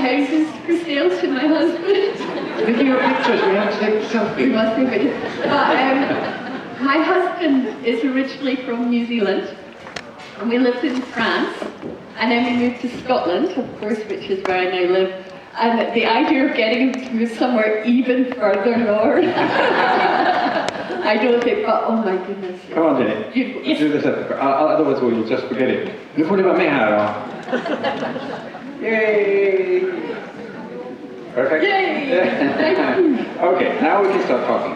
houses for sale to my husband. Speaking of pictures, we have to take a selfie. We must be video. But my husband is originally from New Zealand, and we lived in France, and then we moved to Scotland, of course, which is where I now live. And the idea of getting him to move somewhere even further north, I don't think, but oh my goodness. Come on, Jenny. Yes. Do this otherwise we'll just forget it. Nu får ni vara med här då. Yay! Perfect. Yay! Thank you. Okay, now we can start talking.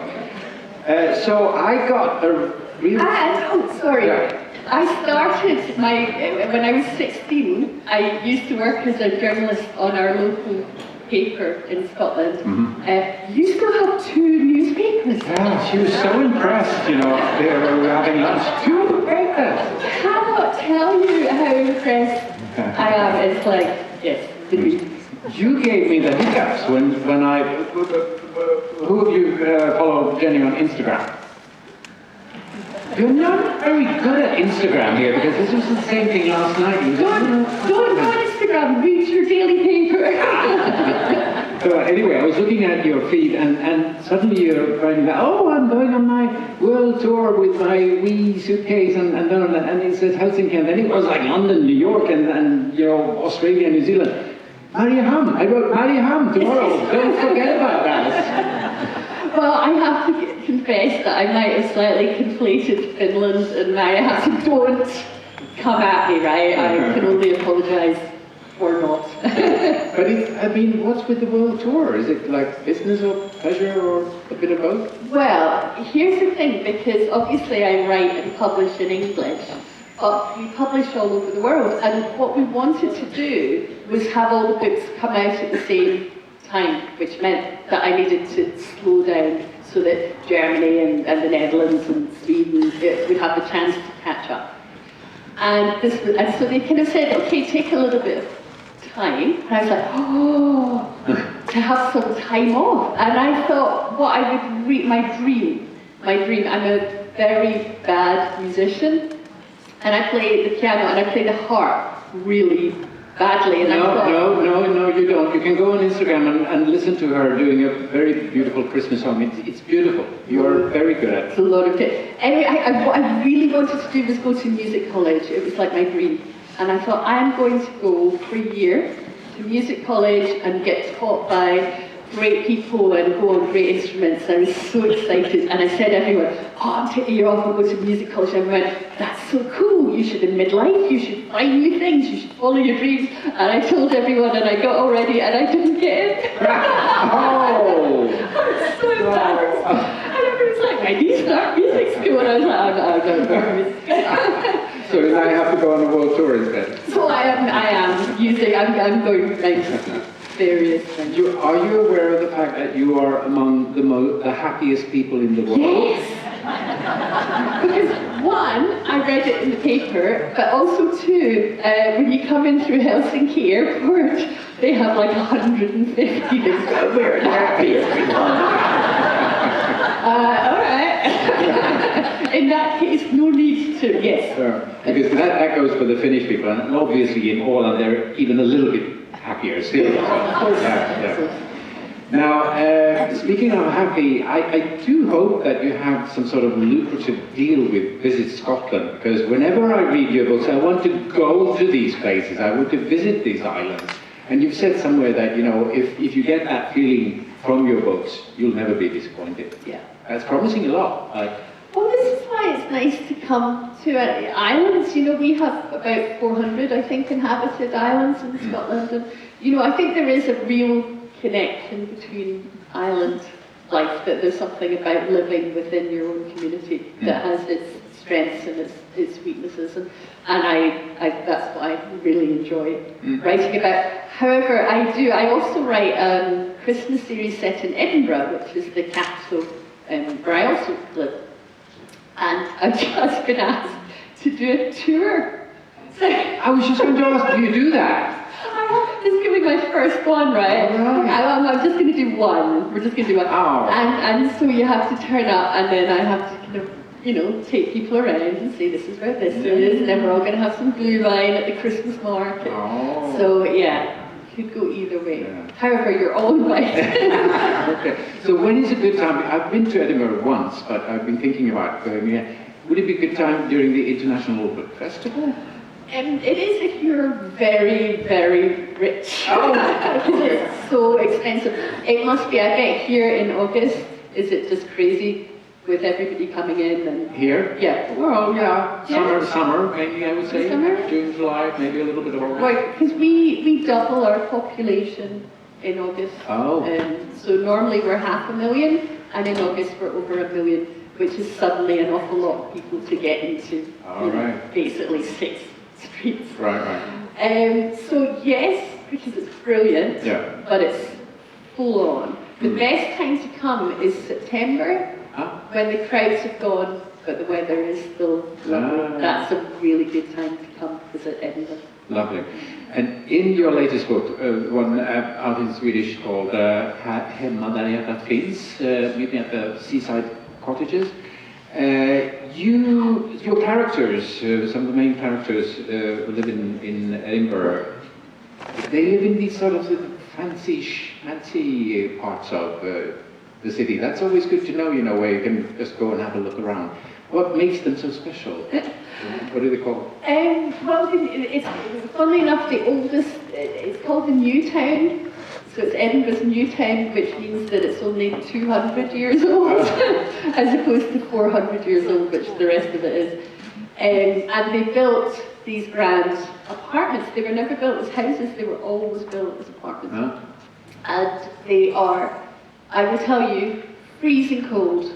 So I got a really... Sorry. Yeah. I started when I was 16, I used to work as a journalist on our local paper in Scotland. You still have 2 newspapers. Yeah, she was so impressed, you know, they were having lunch. 2 papers! I cannot tell you how impressed I am. It's like, yes, the news. You gave me the hiccups when I... Who of you follow Jenny on Instagram? You're not very good at Instagram here, because this was the same thing last night. Don't go on Instagram, read your daily paper. So anyway, I was looking at your feed, and suddenly you're writing that, oh, I'm going on my world tour with my wee suitcase, and it says Helsinki, and then it was like London, New York, and you know, Australia, New Zealand. MARIEHAM, I wrote MARIEHAM tomorrow, don't forget about that. Well, I have to confess that I might have slightly conflated Finland and MARIEHAM, so don't come at me, right? I can only apologise or not. But I mean, what's with the world tour? Is it like business or pleasure or a bit of both? Well, here's the thing, because obviously I write and publish in English, but we publish all over the world, and what we wanted to do was have all the books come out at the same time, which meant that I needed to slow down so that Germany and the Netherlands and Sweden would have the chance to catch up. And so they kind of said, okay, take a little bit of time. And I was like, oh, to have some time off. And I thought, what I would read, my dream, I'm a very bad musician, and I play the piano and I play the harp really badly. And No, you don't. You can go on Instagram and listen to her doing a very beautiful Christmas song. It's beautiful. You are very good at it. It's a lot of it. Anyway, what I really wanted to do was go to music college. It was like my dream. And I thought, I'm going to go for a year to music college and get taught by great people and go on great instruments. I was so excited, and I said to everyone, oh, I'm taking a year off and go to music college. And everyone went, that's so cool, you should, in midlife, you should find new things, you should follow your dreams. And I told everyone, and I got all ready, and I didn't get in. Oh! I was so embarrassed. And everyone was like, why do you start music school? And I was like, I'm going to go to music school. So now you have to go on a world tour instead? So I'm going around various things. Are you aware of the fact that you are among the happiest people in the world? Yes! Because one, I read it in the paper, but also two, when you come in through Helsinki airport, they have like 150 things that we're the happiest people. Alright. In that case, no need to, yes. Sure. Because that goes for the Finnish people, and obviously in Åland they're even a little bit happier still. So, yeah. Now, speaking of happy, I do hope that you have some sort of lucrative deal with Visit Scotland, because whenever I read your books, I want to go to these places, I want to visit these islands. And you've said somewhere that, you know, if you get that feeling from your books, you'll never be disappointed. Yeah. That's promising a lot. Well, this is why it's nice to come to islands. You know, we have about 400, I think, inhabited islands in Scotland. And, you know, I think there is a real connection between island life, that there's something about living within your own community that has its strengths and its weaknesses. And that's what I really enjoy writing about. However, I also write a Christmas series set in Edinburgh, which is the capital where I also live. And I've just been asked to do a tour. So I was just going to ask, do you do that? This is going to be my first one, right? I'm just going to do one. We're just going to do one. Oh. And so you have to turn up, and then I have to kind of, you know, take people around and say, this is where this is, and then we're all going to have some blue wine at the Christmas market. Oh. So, yeah. could go either way. Yeah. However, you're all invited. Okay. So when is a good time? I've been to Edinburgh once, but I've been thinking about going here. Would it be a good time during the International Book Festival? It is if you're very, very rich. Oh. Because it's so expensive. It must be, I bet here in August, is it just crazy with everybody coming in and... Here? Yeah. Well, yeah. Summer, mainly, I would say. Summer? June, July, maybe a little bit of August. Right, because we double our population in August. Oh. So normally we're 500,000, and in August we're over 1 million, which is suddenly an awful lot of people to get into. All right. Basically 6 streets. Right. So yes, because it's brilliant, Yeah. but it's full on. The best time to come is September, when the crowds have gone, but the weather is still lovely. That's a really good time to come visit Edinburgh. Lovely. And in your latest book, one out in Swedish called Hemma där hjärtat finns, meeting at the seaside cottages, your characters, some of the main characters who live in Edinburgh, they live in these sort of fancy parts of the city. That's always good to know, you know, where you can just go and have a look around. What makes them so special? What do they call? Well, it's funnily enough the oldest. It's called the New Town, so it's Edinburgh's New Town, which means that it's only 200 years old, as opposed to 400 years old, which the rest of it is. And they built these grand apartments. They were never built as houses; they were always built as apartments. Huh? And they are, I will tell you, freezing cold.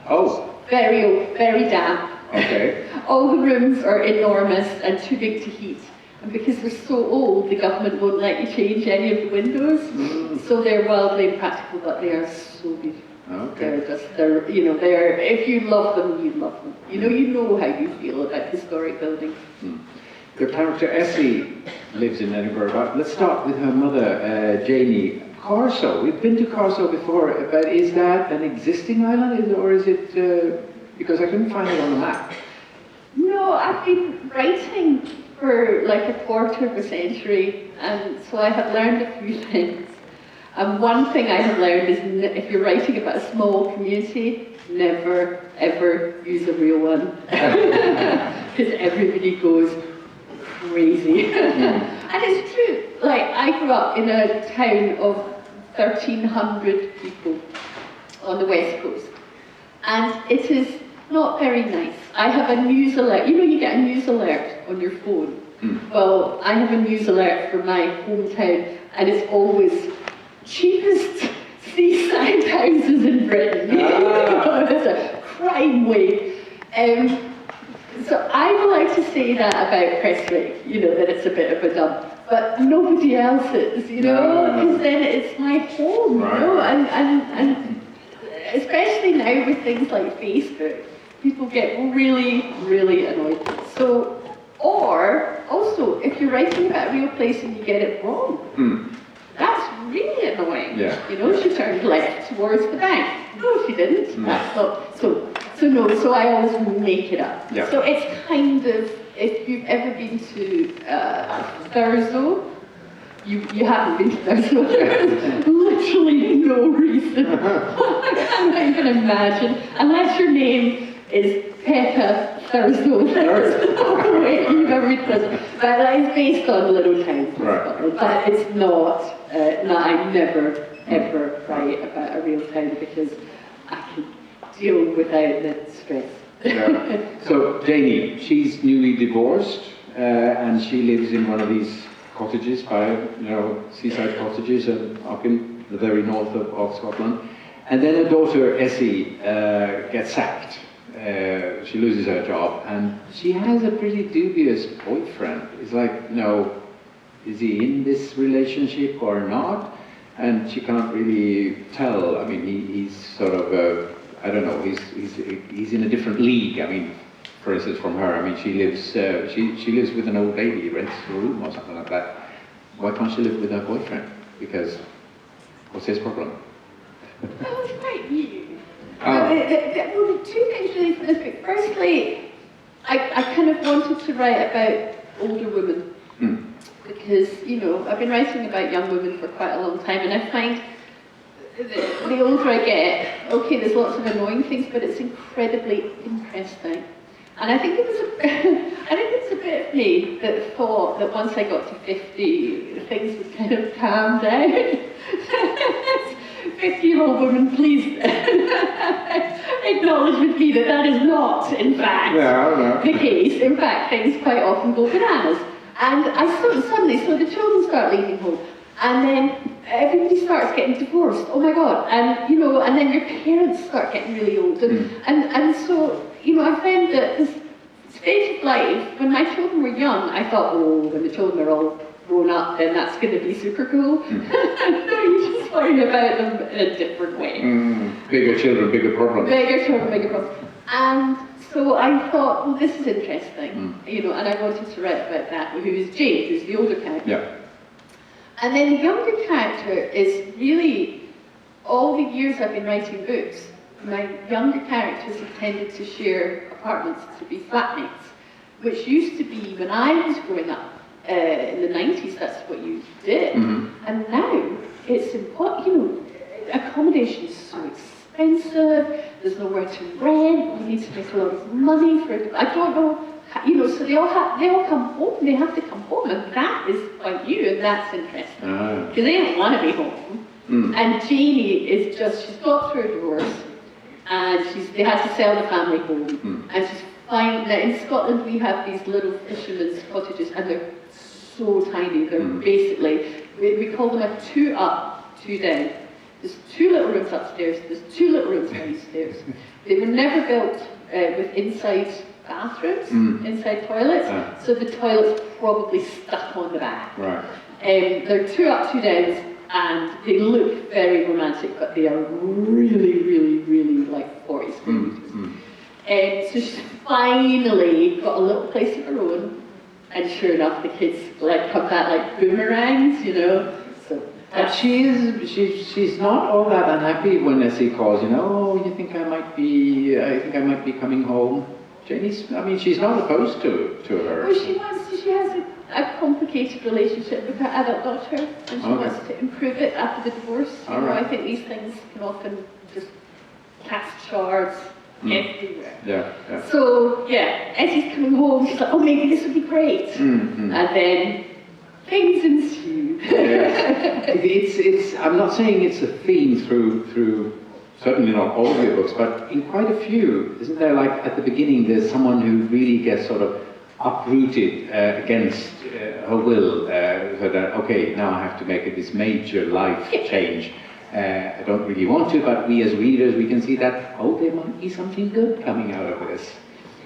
Oh. Very old, very damp. Okay. All the rooms are enormous and too big to heat. And because they're so old, the government won't let you change any of the windows. So they're wildly impractical, but they are so beautiful. Okay. They're, if you love them, you love them. You know how you feel about historic buildings. The character Essie lives in Edinburgh. But let's start with her mother, Janie. Corso. We've been to Corso before, but is that an existing island, or is it, because I couldn't find it on the map? No, I've been writing for like a quarter of a century, and so I have learned a few things. And one thing I have learned is if you're writing about a small community, never ever use a real one. Because everybody goes crazy. And it's true, like I grew up in a town of 1,300 people on the west coast, and it is not very nice. I have a news alert. You get a news alert on your phone. Well, I have a news alert for my hometown, and it's always cheapest seaside houses in Britain. It's a crime wave. So I would like to say that about Prestwick, that it's a bit of a dump. But nobody else is, because then it's my home, and especially now with things like Facebook, people get really, really annoyed. So, or also, if you're writing about a real place and you get it wrong, that's really annoying. Yeah. She turned left towards the bank. No, she didn't. That's not, so I always make it up. Yeah. So it's kind of, if you've ever been to Thurso, you haven't been to Thurso. There's literally no reason. I can't even imagine. Unless your name is Pekka Thurso. There's no way you've ever been to Thurso. But it's based on little towns in Scotland. But it's not, I never, ever write about a real town because I can deal without the stress. Yeah. So Janie, she's newly divorced, and she lives in one of these cottages by, seaside cottages up in the very north of Scotland. And then her daughter Essie gets sacked. She loses her job, and she has a pretty dubious boyfriend. It's like, is he in this relationship or not? And she can't really tell. I mean, he's sort of, I don't know, he's in a different league. I mean, for instance, from her, I mean, she lives with an old lady, rents a room or something like that. Why can't she live with her boyfriend? Because, what's his problem? That was quite new. Well, the two things really for this book. Firstly, I kind of wanted to write about older women. because, you know, I've been writing about young women for quite a long time, and I find the older I get, okay, there's lots of annoying things, but it's incredibly interesting. And I think it was a bit of me that thought that once I got to 50, things would kind of calm down. 50-year-old woman, please acknowledge with me that that is not, in fact, the case. In fact, things quite often go bananas. And suddenly, the children start leaving home, and then everybody starts getting divorced. Oh my God! And you know, and then your parents start getting really old, and so you know, I found that this stage of life, when my children were young, I thought, oh, when the children are all grown up, then that's going to be super cool. No, you just worry about them in a different way. Bigger children, bigger problems. Bigger children, bigger problems. And so I thought, well, this is interesting, you know, and I wanted to write about that, who is Jane, who's the older character. Yeah. And then the younger character is really, all the years I've been writing books, my younger characters have tended to share apartments, to be flatmates, which used to be, when I was growing up, in the 90s, that's what you did. And now, it's important, you know, accommodation is so expensive, there's nowhere to rent, you need to make a lot of money for, I don't know, you know, so they all come home, they have to come home, and that is quite new, and that's interesting. Because they don't want to be home. And Janie is just, she's got through a divorce, and they had to sell the family home, and she's fine. Now in Scotland we have these little fishermen's cottages, and they're so tiny, they're basically, we call them a 2 up, 2 down. There's 2 little rooms upstairs, there's 2 little rooms downstairs. They were never built with inside bathrooms, inside toilets, so the toilet's probably stuck on the back. Right. They're 2 up, 2 downs, and they look very romantic, but they are really, really, really like 40 square meters. So she's finally got a little place of her own, and sure enough, the kids like come back like boomerangs, you know. So but she's not all that unhappy when Nessie calls, you know, oh, you think I might be coming home. Janie's, I mean, she's not opposed to her. Well, she has a complicated relationship with her adult daughter, and she wants to improve it after the divorce. You know, I think these things can often just cast shards everywhere. Yeah. So, yeah, Essie's coming home, she's like, oh, maybe this would be great. And then things ensue. I'm not saying it's a theme through certainly not all of your books, but in quite a few, isn't there, like at the beginning, there's someone who really gets sort of uprooted against her will, so that, okay, now I have to make this major life change. I don't really want to, but we as readers, we can see that, oh, there might be something good coming out of this.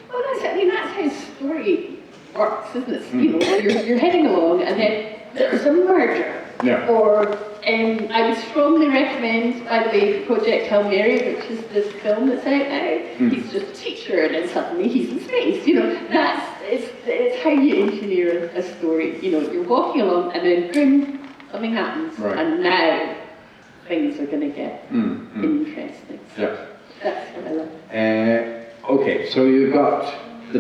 Well, that's how story works, isn't it? You know, you're heading along, and then there's a murder. Yeah. Or, I would strongly recommend, by the way, Project Hail Mary, which is this film that's out now. He's just a teacher, and then suddenly he's in space. You know, it's how you engineer a story. You know, you're walking along, and then boom, something happens, and now things are going to get interesting. Yeah. That's what I love. Okay, so you've got the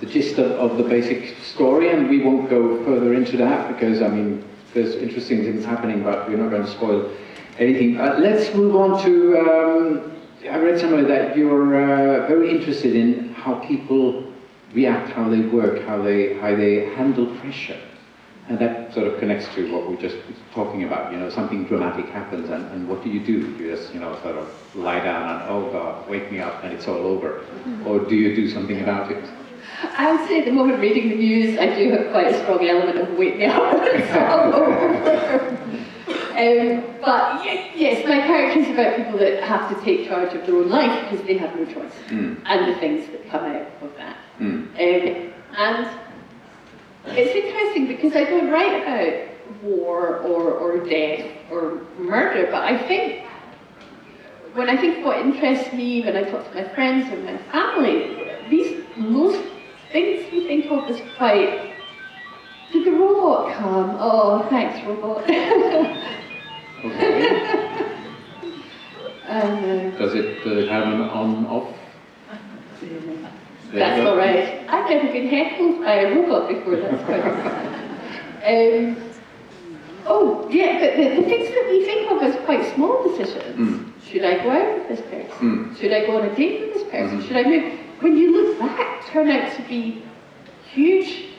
gist of the basic story, and we won't go further into that because, I mean, there's interesting things happening, but we're not going to spoil anything. Let's move on to, I read somewhere that you're very interested in how people react, how they work, how they handle pressure. And that sort of connects to what we were just talking about, you know, something dramatic happens, and what do? You just, you know, sort of lie down and, oh God, wake me up and it's all over. Or do you do something about it? I would say at the moment, reading the news, I do have quite a strong element of wake me up. It's all over. But yes, my character is about people that have to take charge of their own life because they have no choice, and the things that come out of that. And it's interesting because I don't write about war or death or murder, but I think when I think what interests me, when I talk to my friends and my family, most things we think of as quite, did the robot come? Oh, thanks, robot. Okay. Does it have an on-off? That's all right. I've never been heckled by a robot before, that's quite Oh, yeah, but the things that we think of as quite small decisions. Should I go out with this person? Should I go on a date with this person? Should I move? When you look back, turn out to be huge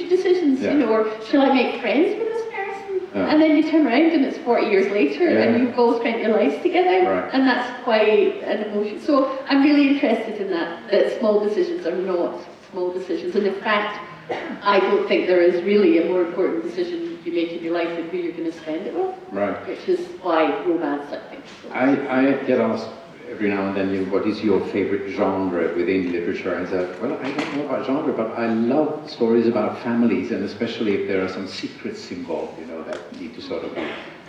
decisions, you know, or shall I make friends with this person? And then you turn around and it's 40 years later and you've all spent your lives together, and that's quite an emotion. So I'm really interested in that small decisions are not small decisions. And in fact, I don't think there is really a more important decision you make in your life than who you're going to spend it with. Right. Which is why romance, I think. I get asked every now and then, what is your favorite genre within literature? And I said, well, I don't know about genre, but I love stories about families, and especially if there are some secrets involved, you know, that need to sort of be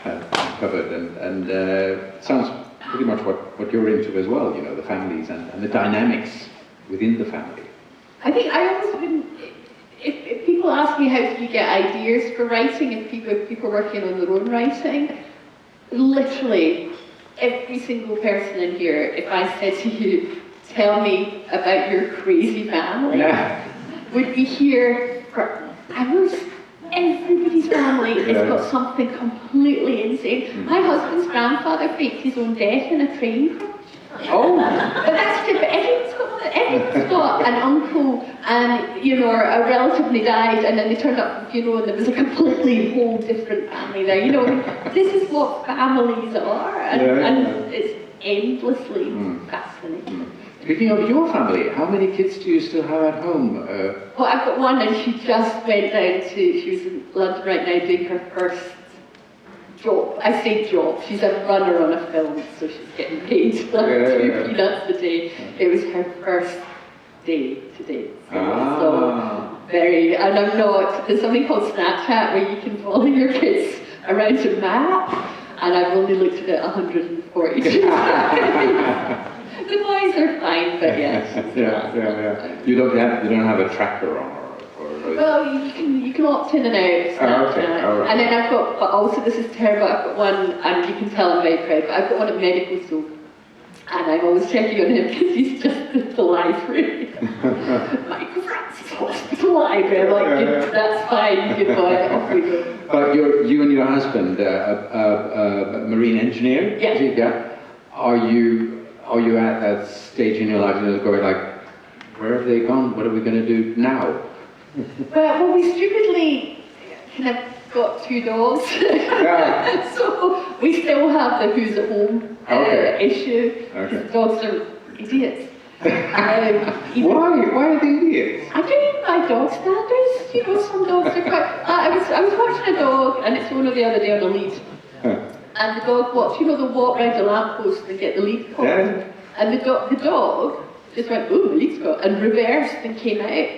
uncovered. And it sounds pretty much what you're into as well, you know, the families and the dynamics within the family. I think I always wouldn't. If people ask me how do you get ideas for writing, if people working on their own writing, literally every single person in here, if I said to you, tell me about your crazy family, would be here for hours. Everybody's family has got something completely insane. My husband's grandfather faked his own death in a train crash. Oh! But that's good, but everyone's got an uncle and, you know, a relative they died and then they turned up for the funeral and there was a completely whole different family there. You know, this is what families are, and it's endlessly fascinating. Speaking of your family, how many kids do you still have at home? Well, I've got one and she just went down to, she was in London right now doing her first job. I say job, she's a runner on a film, so she's getting paid like 2 peanuts a day. It was her first day today. So very, and I'm not, there's something called Snapchat where you can follow your kids around a map, and I've only looked at it 140 times. The boys are fine, but yes. You don't have a tracker on, or well, you can opt in and out. And then I've got, but also this is terrible. I've got one, and you can tell I'm very proud. But I've got one at medical school, and I'm always checking on him because he's just at the library. Michael Francis Hospital Library. I'm like, that's fine, good boy. Off we go. But you and your husband, a marine engineer. Yeah. Are you at that stage in your life and you're going like, where have they gone? What are we going to do now? Well, we stupidly kind of got 2 dogs. So we still have the who's at home issue. Because dogs are idiots. Why are they idiots? I don't even buy dog standards. You know, some dogs are quite... I was watching a dog, and it's one of the other day on a lead. And the dog walked, you know, they walk round the lamppost and get the lead caught. And the dog just went, ooh, the lead's caught, and reversed and came out.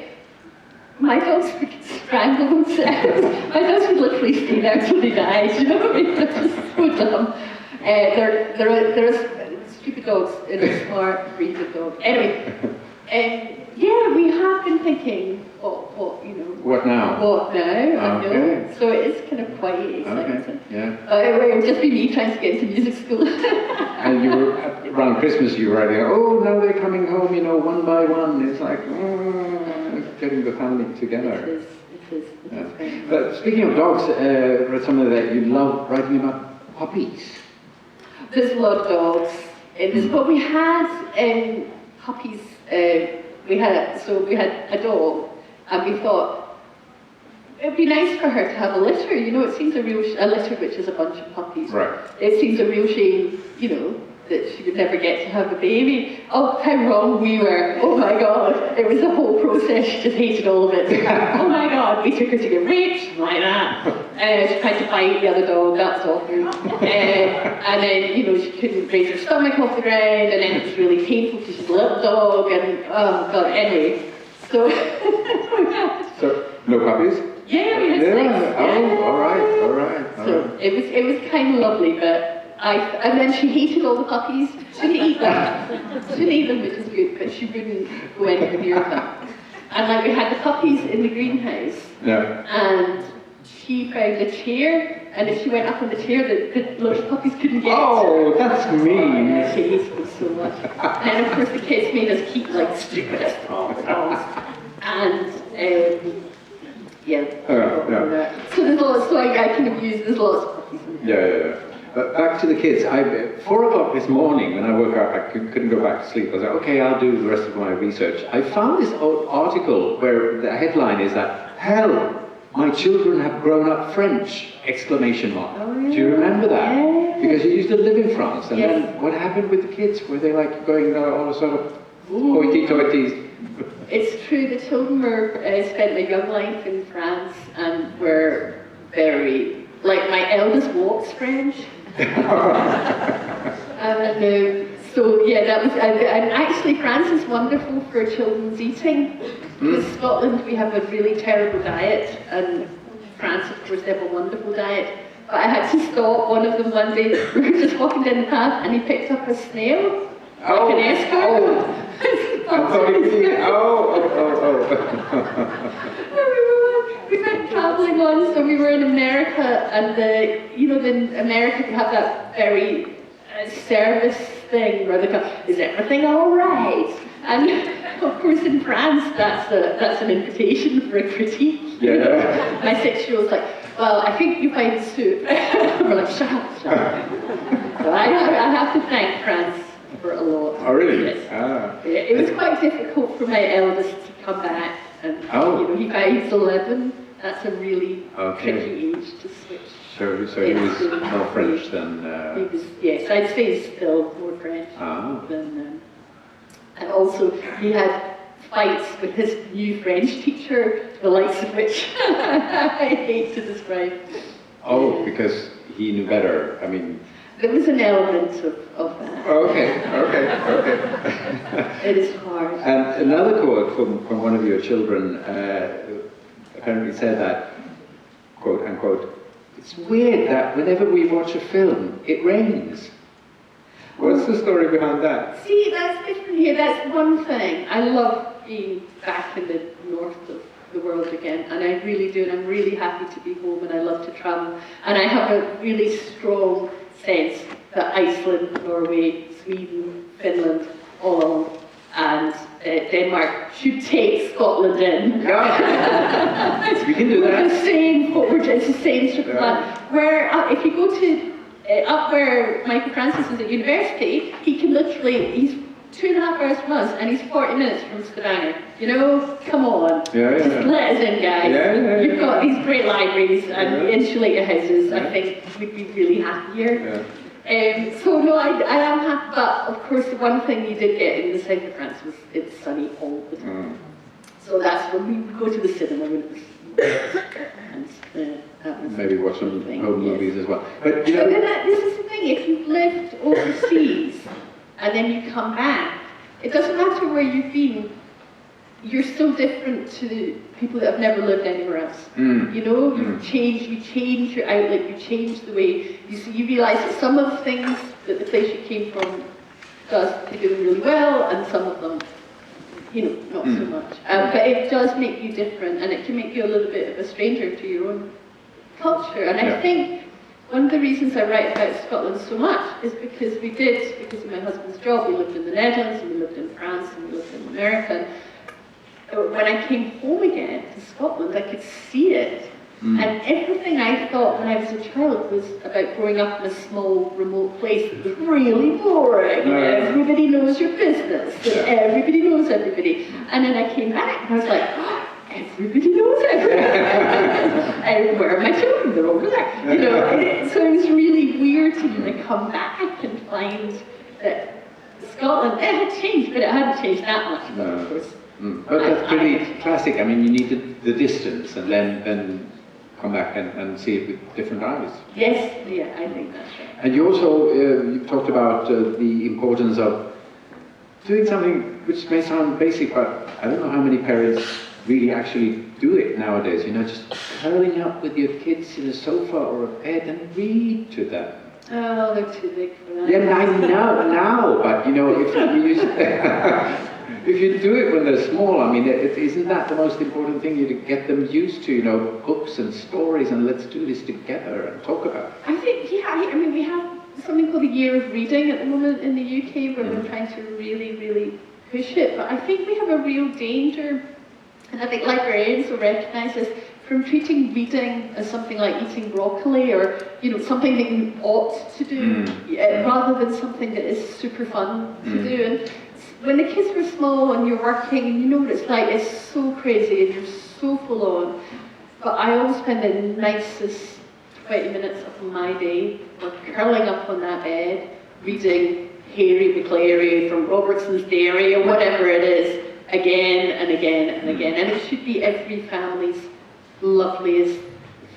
My dogs would strangle themselves. My dogs would literally stay there till they died, you know what I mean? They're just so dumb. They're stupid dogs in a smart breed of dog. Anyway, yeah, we have been thinking, what, you know. What now? What now, I know. So it is kind of quite exciting. It would just be me trying to get into music school. And you were, around Christmas you were writing, oh, now they're coming home, you know, one by one. It's like, getting the family together. It is. But speaking of dogs, read something that you love writing about puppies. There's a lot of dogs in this, but we had puppies. We had a dog, and we thought it'd be nice for her to have a litter. You know, it seems a litter which is a bunch of puppies. Right. It seems a real shame, you know, that she would never get to have a baby. Oh, how wrong we were. Oh my God. It was the whole process. She just hated all of it. Oh my God. We took her to get raped, like that. She tried to bite the other dog. That's awful. And then, you know, she couldn't raise her stomach off the ground, and then it was really painful because she's a little dog, and oh God, anyway. So, so no puppies? Yeah, we had 6. Oh, all right. So it was kind of lovely, but and then she hated all the puppies. She didn't eat them, which is good, but she wouldn't go anywhere near them. And like we had the puppies in the greenhouse, and she found a chair, and if she went up on the chair, the little puppies couldn't get. Oh, that's mean. She hated them so much. And then of course the kids made us keep like stupidest dolls. And so use, there's lots of copies. Yeah. But back to the kids. 4 o'clock this morning when I woke up, I couldn't go back to sleep. I was like, okay, I'll do the rest of my research. I found this old article where the headline is that, hell, my children have grown up French! Exclamation mark. Oh, yeah. Do you remember that? Yeah. Because you used to live in France. And Yes. then what happened with the kids? Were they like going all sort of hoity-toities? It's true, the children were spent their young life in France and were very, like my eldest walks French. So yeah, that was, and actually France is wonderful for children's eating. Because Scotland, we have a really terrible diet, and France, of course, they have a wonderful diet. But I had to stop one of them one day. We were just walking down the path, and he picked up a snail, like an escargot. We went travelling once, so we were in America, and in America they have that very service thing where they go, is everything all right? And of course in France that's an invitation for a critique. Yeah. My 6-year-old's like, well, I think you made the soup. We're like, shut up. So I have to thank France for a lot. Oh, really? Yes. Ah. It was quite difficult for my eldest to come back, and he's 11. That's a really tricky age to switch. So he was more French than... He was, yes, I'd say he's still more French than... and also he had fights with his new French teacher, the likes of which I hate to describe. Oh, because he knew better, I mean... There was an element of that. Okay. It is hard. And another quote from one of your children apparently said that, quote unquote, it's weird that whenever we watch a film, it rains. What's the story behind that? See, that's different here. That's one thing. I love being back in the north of the world again, and I really do, and I'm really happy to be home, and I love to travel. And I have a really strong sense that Iceland, Norway, Sweden, Finland, all and Denmark should take Scotland in. Yeah. We can do that. It's the same strip of land. Where if you go to up where Michael Francis is at university, he can literally, he's 2.5 hours from us, and he's 40 minutes from Stavanger. You know, come on. Just let us in, guys. You've got these great libraries and insulated houses. I think we'd be really happy here. So no, I am happy, but of course the one thing you did get in the south of France was it's sunny all the time. So that's when we would go to the cinema when it was maybe watch some home movies as well. But you know, this is the thing, if you've lived overseas and then you come back, it doesn't matter where you've been, you're still different to the people that have never lived anywhere else. You know, you change your outlook, you change the way you realise that some of the things that the place you came from does do really well, and some of them, you know, not so much. But it does make you different, and it can make you a little bit of a stranger to your own culture. And I think one of the reasons I write about Scotland so much is because of my husband's job, we lived in the Netherlands, and we lived in France, and we lived in America. When I came home again to Scotland, I could see it. And everything I thought when I was a child was about growing up in a small, remote place that was really boring. Everybody knows your business, and everybody knows everybody. And then I came back and I was like, oh, everybody knows everybody. Where are my children? They're over there. You know, so it was really weird to kind of come back and find that Scotland, it had changed, but it hadn't changed that much, of course. But that's pretty classic. I mean, you need the distance, and then come back and see it with different eyes. Yes, yeah, I think that's right. And you also you talked about the importance of doing something which may sound basic, but I don't know how many parents really actually do it nowadays. You know, just curling up with your kids in a sofa or a bed and read to them. Oh, they're too big for that. Yeah, I know now, but you know, if you do it when they're small, I mean, isn't that the most important thing? You to get them used to, you know, books and stories, and let's do this together and talk about it. I think, I mean, we have something called the Year of Reading at the moment in the UK, where we're trying to really, really push it. But I think we have a real danger, and I think librarians will recognise this, from treating reading as something like eating broccoli or, you know, something that you ought to do, rather than something that is super fun to do. And when the kids were small and you're working, and you know what it's like, it's so crazy and you're so full on. But I always spend the nicest 20 minutes of my day curling up on that bed, reading Harry McClary from Robertson's Dairy or whatever it is, again and again and again. And it should be every family's loveliest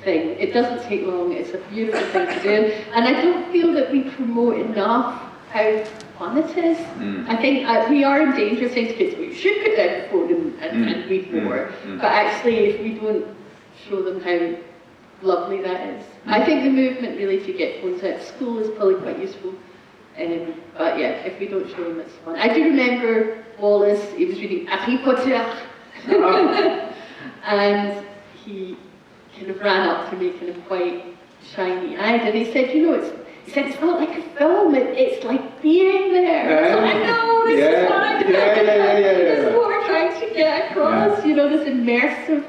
thing. It doesn't take long, it's a beautiful thing to do. And I don't feel that we promote enough how fun it is. I think we are in danger of saying to kids, well, you should put down the phone and read more. But actually, if we don't show them how lovely that is. I think the movement really to get phones out of school is probably quite useful. But yeah, if we don't show them, it's fun. I do remember Wallace, he was reading Harry Potter. And he kind of ran up to me kind of quite shiny-eyed and he said, you know, it's not like a film, it's like being there. So I know, this is what I'm doing. This is what we're trying to get across, you know, this immersive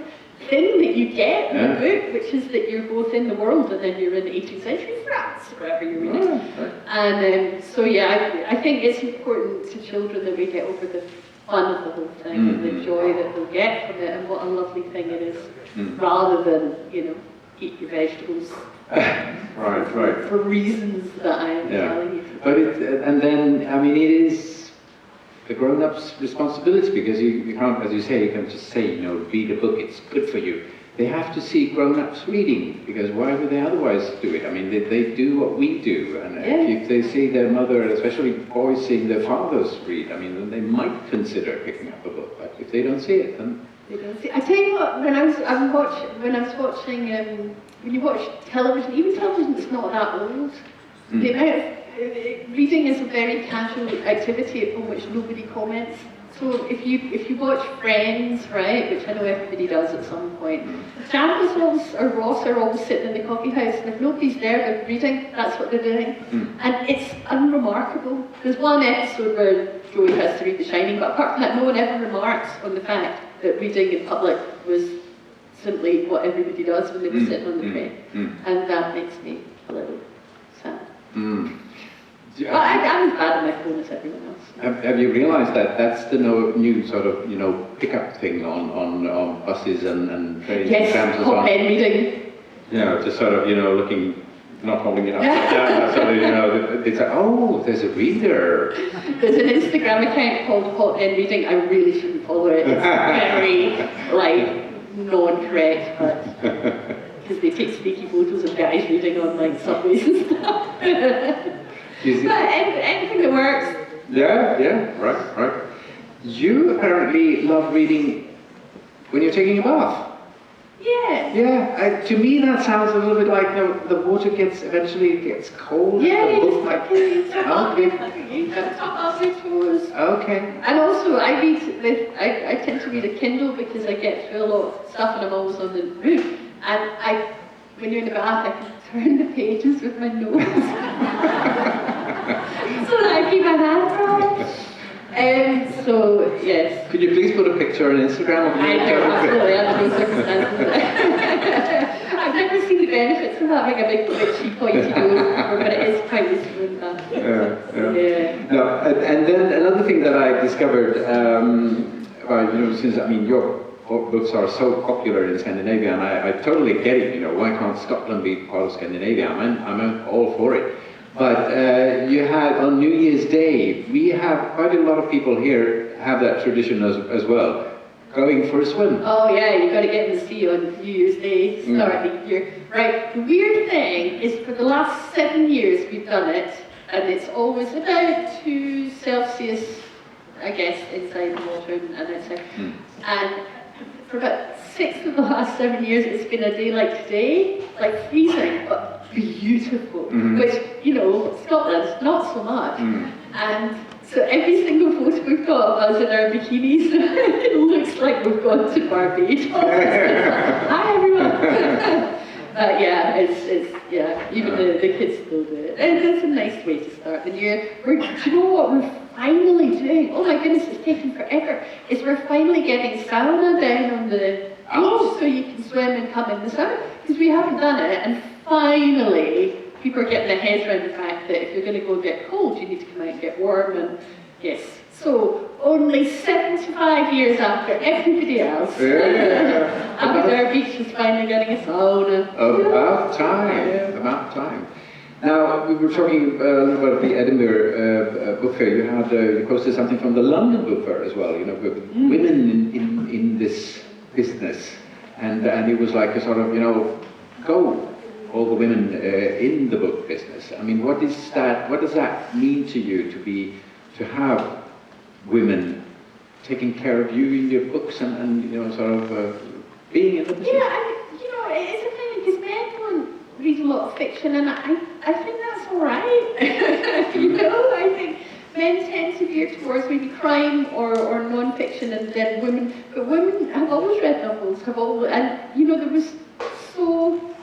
thing that you get in the book, which is that you're both in the world and then you're in 18th century France, wherever you're reading. And so yeah, I think it's important to children that we get over the fun of the whole thing and the joy that they'll get from it and what a lovely thing it is, rather than, you know, eat your vegetables. Right. For reasons that I am telling you. But and then, I mean, it is the grown-up's responsibility, because you can't, as you say, you can't just say, you know, read a book, it's good for you. They have to see grown-ups reading, because why would they otherwise do it? I mean, they do what we do, and if they see their mother, especially boys seeing their fathers read, I mean, then they might consider picking up a book, but if they don't see it, then... They don't see. I tell you what, when I was watching, when you watch television, even television that's not that old, the amount of reading is a very casual activity upon which nobody comments. So if you watch Friends, right, which I know everybody does at some point, Chandler's or Ross are always sitting in the coffee house, and if nobody's there, they're reading. That's what they're doing, and it's unremarkable. There's one episode where Joey has to read The Shining, but apart from that, no one ever remarks on the fact that reading in public was simply what everybody does when they were sitting on the train, and that makes me a little sad. Well, I'm as bad at my phone as everyone else. Have you realised that that's the new sort of, you know, pickup thing on buses and trains and trams and so on? Yes, reading. You know, just sort of, you know, looking, not holding it upside down, sort of, you know, it's like, oh, there's a reader. There's an Instagram account called Hot End Reading. I really shouldn't follow it. It's very, like, non-correct, but because they take sneaky photos of guys reading on, like, subways and stuff. But anything that works. Yeah, right. You apparently love reading when you're taking a bath. Yeah. Yeah, to me that sounds a little bit like the water eventually gets cold. Yeah, and the book you top up your toes. Okay. And also, I tend to read a Kindle because I get through a lot of stuff and I'm always on the move. And when you're in the bath, I can turn the pages with my nose. So that I keep my hand dry. So, yes. Could you please put a picture on Instagram of you? I know, absolutely, under no circumstances. I've never seen the benefits of having a big, itchy, pointy nose before, but it is quite useful in that. Yeah. No, and then another thing that I discovered, you know, since, I mean, your books are so popular in Scandinavia, and I totally get it, you know, why can't Scotland be part of Scandinavia? I'm all for it. But you had, on New Year's Day, we have quite a lot of people here have that tradition as well, going for a swim. Oh yeah, you've got to get in the sea on New Year's Day, start the year. Right, the weird thing is for the last 7 years we've done it, and it's always about 2 Celsius, I guess, inside the water and outside. And for about 6 of the last 7 years, it's been a day like today, like freezing, but beautiful. Which, you know, Scotland, not so much. And so every single photo we've got of us in our bikinis, it looks like we've gone to Barbados. Hi everyone. Yeah, it's even the kids still do it. And it's a nice way to start the new year. Do you know what we're finally doing? Oh my goodness, it's taken forever. Is we're finally getting sauna down on the Oh. so you can swim and come in the summer, because we haven't done it, and finally people are getting their heads around the fact that if you're going to go and get cold, you need to come out and get warm, and yes. So only 75 years after everybody else, Aberdare Beach is finally getting a sauna. About time. Now, we were talking a little about the Edinburgh Book Fair. You posted something from the London Book Fair as well, with women in this business. And it was like a sort of, go, all the women in the book business. I mean, what does that mean to you to have women taking care of you in your books and sort of being in the business? Yeah, it's a thing, because men don't read a lot of fiction, and I think that's all right. I think men tend to veer towards maybe crime or non-fiction, and then women have always read novels, and there was so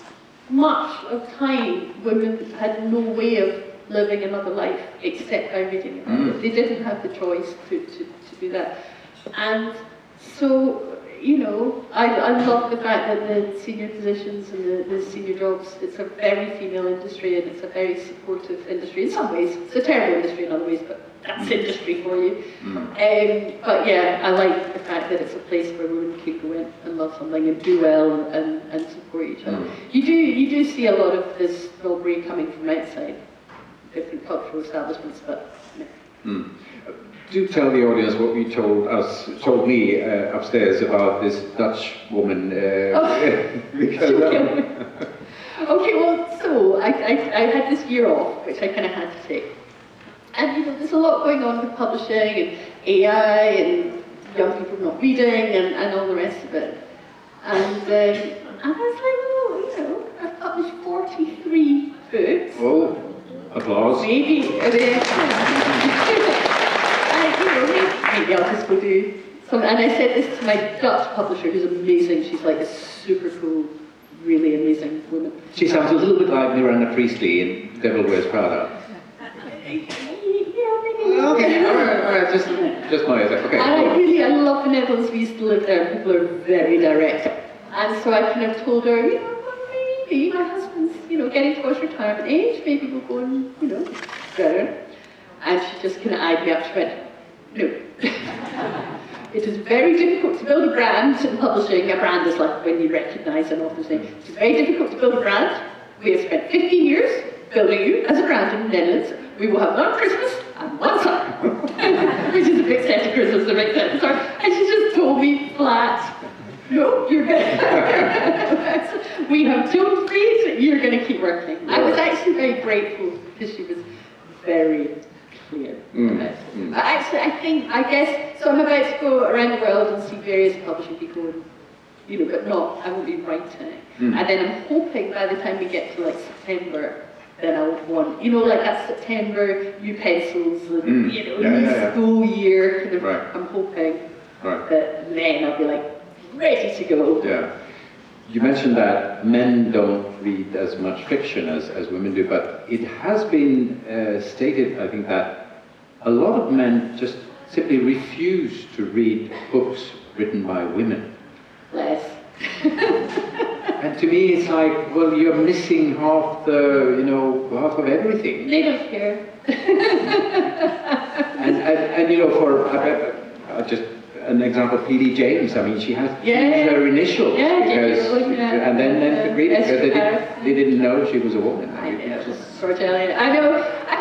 much of time women had no way of living another life except by reading it. They didn't have the choice to do that. And so, I love the fact that the senior positions and the senior jobs, it's a very female industry, and it's a very supportive industry in some ways. It's a terrible industry in other ways, but that's industry for you. But yeah, I like the fact that it's a place where women can go in and love something and do well and support each other. You do see a lot of this snobbery coming from outside different cultural establishments, but no. Do tell the audience what you told me upstairs about this Dutch woman. Because, okay, well, so I had this year off, which I kind of had to take. And there's a lot going on with publishing and AI and young people not reading and all the rest of it. And I was like, well, I've published 43 books. Oh, applause. Maybe maybe I'll just go do something. And I said this to my Dutch publisher, who's amazing. She's like a super cool, really amazing woman. She sounds a little bit like Miranda Priestley in Devil Wears Prada. Okay, all right, just my okay. And I love the Netherlands. We used to live there. People are very direct. And so I kind of told her, maybe my husband's, getting towards retirement age. Maybe we'll go and, better. And she just kind of eyed me up. She went, no. It is very difficult to build a brand in publishing. A brand is like when you recognise an author's name. It's very difficult to build a brand. We have spent 15 years building you as a brand in the Netherlands. We will have one Christmas and one summer. Which is a big set of Christmas, a big set of summer. And she just told me flat, no, you're good. We have children free, you're going to keep working. I was actually very grateful because she was very clear about it. But actually, I guess, so I'm about to go around the world and see various publishing people, and, but I won't be writing. And then I'm hoping by the time we get to like September, then I would want, like that September, new pencils, and, new school year, kind of, I'm hoping that then I'll be like, ready to go. Yeah. You mentioned that men don't read as much fiction as women do, but it has been stated, I think, that a lot of men just simply refuse to read books written by women. Less. And to me, it's like, well, you're missing half half of everything. They don't care. and for just an example, P.D. James. I mean, she has her initials and then agreed because they didn't know she was a woman. I know. I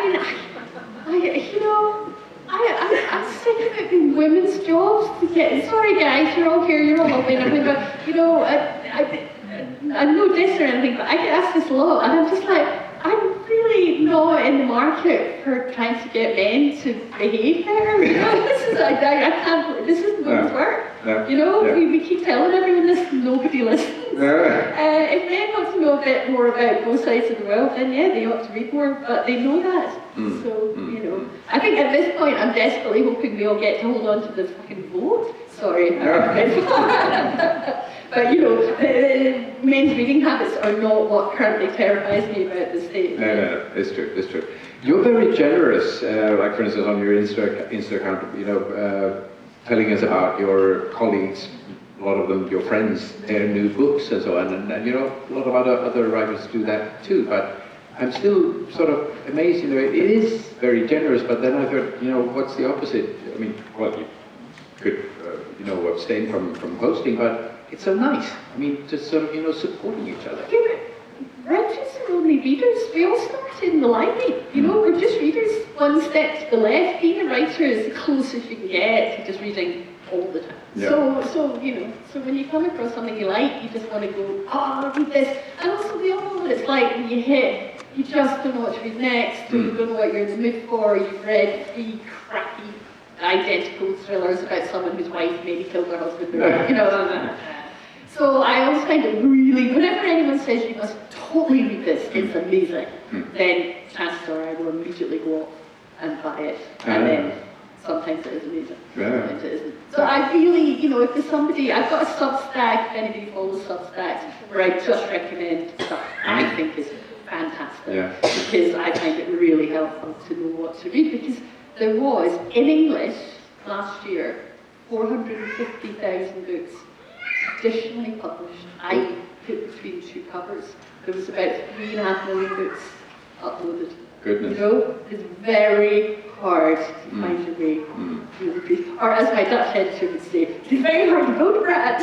know. I mean, I'm sick of it being women's jobs to get. Sorry, guys, you're all here. You're all lovely and everything, but I'm no diss or anything, but I get asked this a lot, and I'm just like, I'm really not in the market for trying to get men to behave better. This is women's work. We keep telling everyone this, nobody listens. If men want to know a bit more about both sides of the world, then they ought to read more, but they know that. So, I think at this point I'm desperately hoping we all get to hold on to the fucking vote. Sorry. But men's reading habits are not what currently terrifies me about the state. No, it's true. You're very generous, like for instance on your Insta account, telling us about your colleagues a lot of them, your friends, their new books and so on, and you know, a lot of other writers do that too, but I'm still sort of amazed, you know, it is very generous, but then I thought, you know, what's the opposite? I mean, well, you could, you know, abstain from posting, but it's so nice. I mean, just sort of, you know, supporting each other. Yeah, writers are only readers. We all started in the library, you know, we're just readers. One step to the left, being a writer is the closest you can get to just reading all the time. Yeah. So you know, so when you come across something you like, you just want to go, oh, read this. And also we all know what it's like when you just don't know what to read next, or you don't know what you're in the mood for, you've read 3 crappy, identical thrillers about someone whose wife maybe killed her husband, or, you know. So I always find it really, whenever anyone says you must totally read this, it's amazing, then chances are I will immediately go off and buy it. And then sometimes it is amazing, sometimes it isn't. So I really, you know, if there's somebody, I've got a Substack, if anybody follows Substack, where I just recommend stuff I think is fantastic, because I find it really helpful to know what to read, because there was, in English, last year, 450,000 books traditionally published. I put between 2 covers. There was about 3.5 million books uploaded. Goodness. You know, it's very hard to find your way through the piece. Or as my Dutch editor would say, it's very hard to vote, Brad.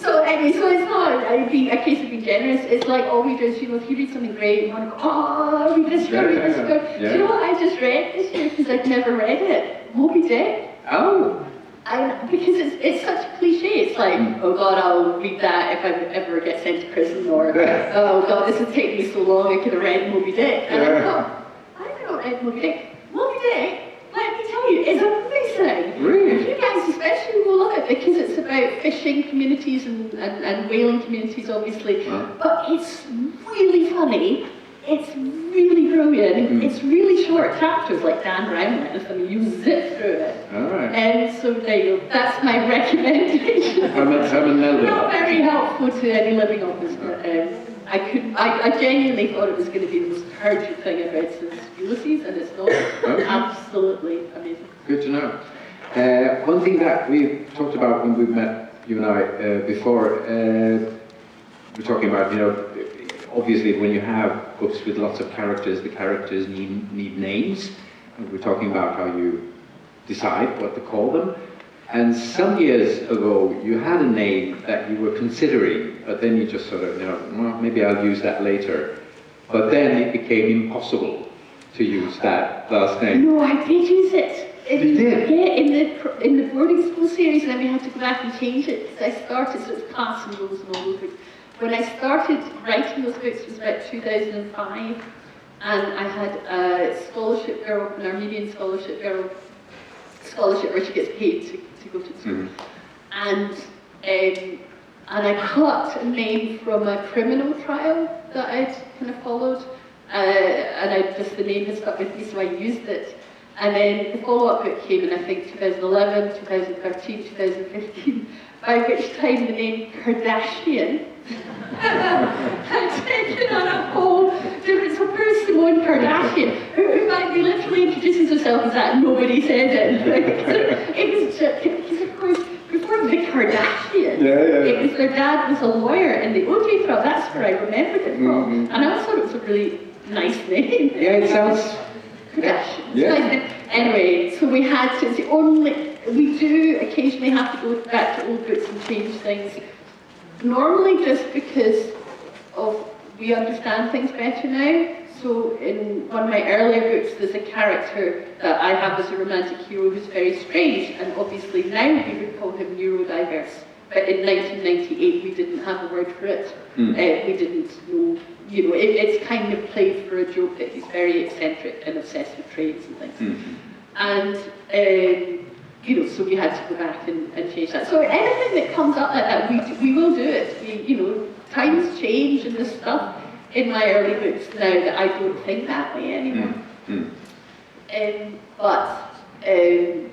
So anyway, so it's not a case of being generous. It's like all readers, you know, if you read something great, you want to go, oh, read this, read this. Do you know what I just read this year, because I've never read it? Moby Dick. Oh. Because it's such a cliche. It's like, oh God, I'll read that if I ever get sent to prison, or oh God, this has taken me so long, I could have read Moby Dick. And I thought, I haven't read Moby Dick. Moby Dick, let me tell you, is amazing. Really? You guys especially will love it, because it's about fishing communities and whaling communities, obviously. But it's really funny. It's really brilliant. It's really short chapters, like Dan Brown length. I mean, you zip through it. All right. And so there you go. That's my recommendation. Not very helpful to any living authors, but I genuinely thought it was going to be the most urgent thing I've read since Ulysses, and it's not. Absolutely amazing. Good to know. One thing that we've talked about when we met, you and I, before, we're talking about, you know, obviously when you have books with lots of characters, the characters need names. And we're talking about how you decide what to call them. And some years ago, you had a name that you were considering, but then you just sort of, you know, well, maybe I'll use that later. But then it became impossible to use that last name. No, I did use it. You did? Yeah, in the boarding school series, and then we had to go back and change it, because I started, so it's Class and Rules and all those books. When I started writing those books, it was about 2005, and I had a scholarship girl, an Armenian scholarship girl, where she gets paid to go to school. And I cut a name from a criminal trial that I'd kind of followed, and the name had stuck with me, so I used it. And then the follow-up book came in, I think, 2011, 2013, 2015, by which time the name Kardashian had taken on a whole different, so poor Simone Kardashian, who might be literally introduces herself as that, nobody says it. It was just, because of course, before the Kardashians, it was their dad was a lawyer in the OJ trial, that's where I remembered it from. And I always thought it was a really nice name. Yeah, it sounds... Kardashian. Yeah. Anyway, so we had to, it's the only, we do occasionally have to go back to old books and change things. Normally just because we understand things better now. So in one of my earlier books, there's a character that I have as a romantic hero who's very strange, and obviously now we would call him neurodiverse. But in 1998, we didn't have a word for it. We didn't know, you know, it's kind of played for a joke that he's very eccentric and obsessed with trains and things. And, you know, so we had to go back and change that. So anything that comes up like that, we will do it. You know, times change, and there's stuff in my early books now that I don't think that way anymore. But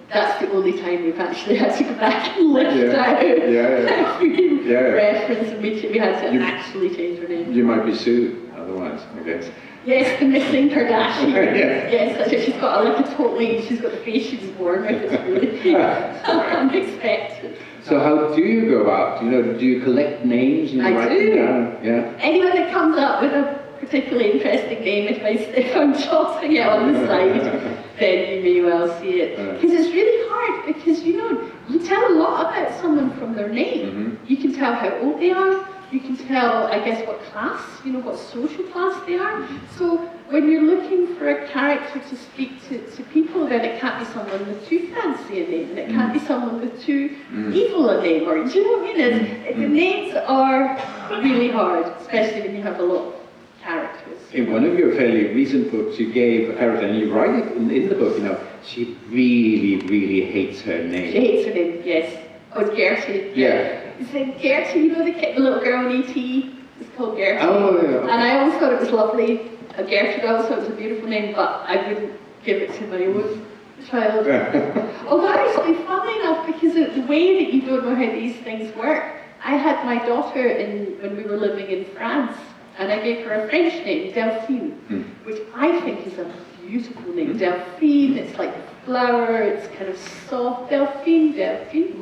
that's the only time we've actually had to go back and lift out every reference, and we had to actually change her name. You might be sued otherwise, I guess. Yes, the missing Kardashian. Yes, that's it. She's got she's got the face she was born with. It's really unexpected. So how do you go about? You know, do you collect names and write them down? Yeah. Anyone that comes up with a particularly interesting name, if I'm jotting it on the side, then you may well see it. Because it's really hard, because you know, you tell a lot about someone from their name. You can tell how old they are, you can tell, I guess, what class, you know, what social class they are. So when you're looking for a character to speak to people, then it can't be someone with too fancy a name, and it can't be someone with too evil a name, or do you know what I mean? The names are really hard, especially when you have a lot of characters. In one of your fairly recent books, you gave a character, and you write it in the book, you know, she really, really hates her name. She hates her name, yes. Oh, it's Gertie. Yeah. It's like Gertie, you know, the little girl in E.T. It's called Gertie. Oh, yeah. Okay. And I always thought it was lovely. Gertrude, I always thought it was a beautiful name, but I wouldn't give it to my own child. Although actually, funny enough, because of the way that you don't know how these things work, I had my daughter when we were living in France, and I gave her a French name, Delphine, which I think is a beautiful name. Delphine, it's like a flower, it's kind of soft. Delphine,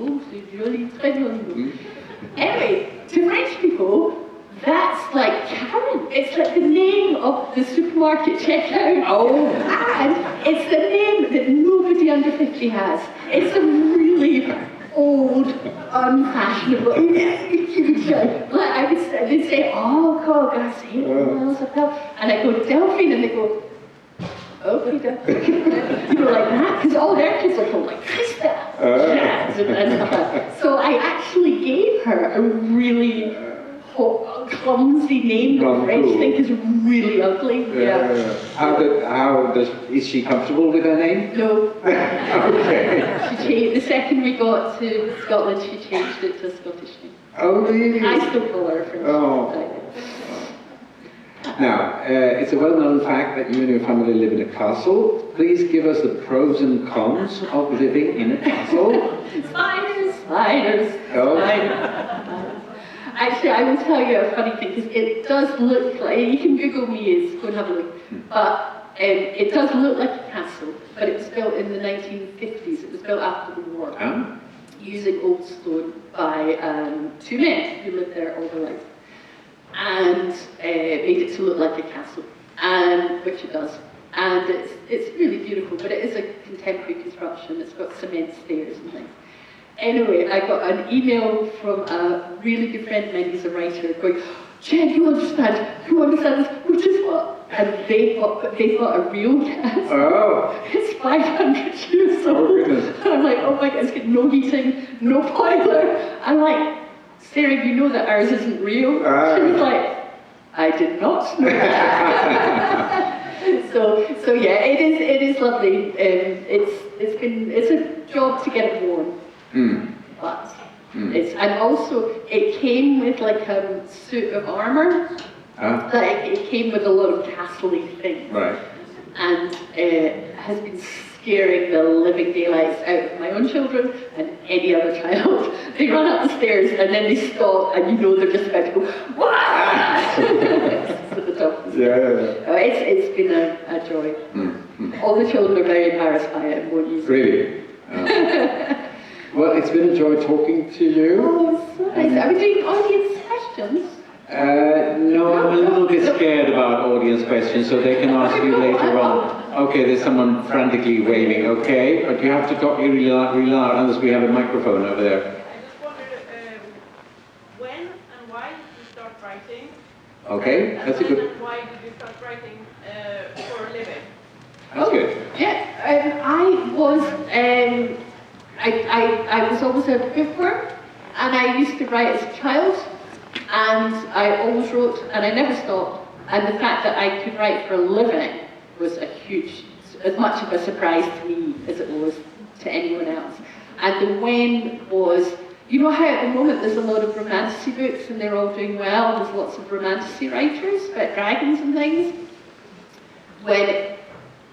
oh, c'est joli, très joli. Anyway, to French people, that's like Karen. It's like the name of the supermarket checkout. Oh. And it's the name that nobody under 50 has. It's a really old, unfashionable, like I would say, they'd say, oh, Colgan, and I go, Delphine, and they go, okay, Delphine. You know, like that, because all their kids are called like Krista. And stuff like that. So I actually gave her a really clumsy name. The French think is really ugly. Is she comfortable with her name? No. Okay. She changed, the second we got to Scotland, she changed it to a Scottish name. Oh, really? I still call her a French name. Oh. Now, it's a well-known fact that you and your family live in a castle. Please give us the pros and cons of living in a castle. Spiders, spiders, spiders. Actually, I will tell you a funny thing, because it does look like, you can Google me, go and have a look, but it does look like a castle, but it was built in the 1950s, it was built after the war, using old stone by two men who lived there all their life, and made it to look like a castle, which it does. And it's really beautiful, but it is a contemporary construction, it's got cement stairs and things. Anyway, I got an email from a really good friend of mine, he's a writer, going, Jen, you understand this, which is what? And they thought a real castle. Oh. It's 500 years old. Oh, goodness. And I'm like, oh my God, it's got no heating, no boiler. I'm like, Sarah, you know that ours isn't real? She was like, I did not know that. so yeah, it is lovely. It's a job to get it warm. But and also it came with like a suit of armour. Like it came with a lot of castle-y things. Right. And it has been scaring the living daylights out of my own children and any other child. They run up the stairs and then they stop, and you know they're just about to go, wah! To the top. It's been a joy. All the children are very embarrassed by it and won't use it. Really? Well, it's been a joy talking to you. Oh, so nice. Are we doing audience questions? No, I'm a little bit scared about audience questions, so they can ask you later on. Okay, there's someone frantically waving, okay? But you have to talk really loud, unless we have a microphone over there. I just wondered when and why did you start writing? Okay, that's a good... And why did you start writing for a living? That's good. Yeah, I was always a bookworm, and I used to write as a child, and I always wrote, and I never stopped. And the fact that I could write for a living was as much of a surprise to me as it was to anyone else. And the when was, you know how at the moment there's a lot of romantasy books and they're all doing well, there's lots of romantasy writers about dragons and things. When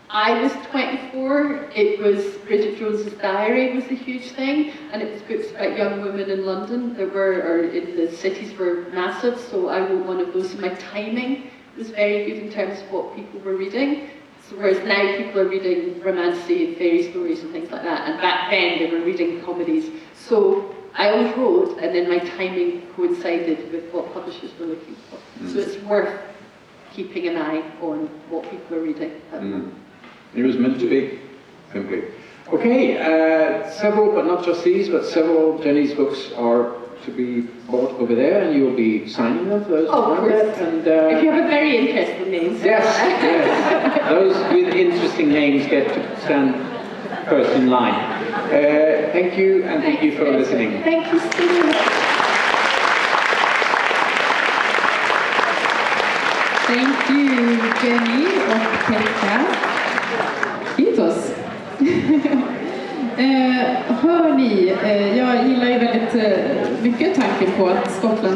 I was 24, it was Bridget Jones's Diary was the huge thing, and it was books about young women in London that or in the cities were massive, so I wrote one of those, and my timing was very good in terms of what people were reading. So whereas now people are reading romantasy and fairy stories and things like that, and back then they were reading comedies. So I always wrote, and then my timing coincided with what publishers were looking for. So it's worth keeping an eye on what people are reading. It was meant to be, simply. Okay, several, but not just these, but several Jenny's books are to be bought over there, and you'll be signing them for those. Oh, of course. And, if you have a very interesting name. Yes, yes. Those with interesting names get to stand first in line. Thank you, and thank you for listening. Thank you so much. Thank you, Jenny och Pekka. Kiitos. Hör ni, jag gillar ju väldigt mycket tanken på att Skottland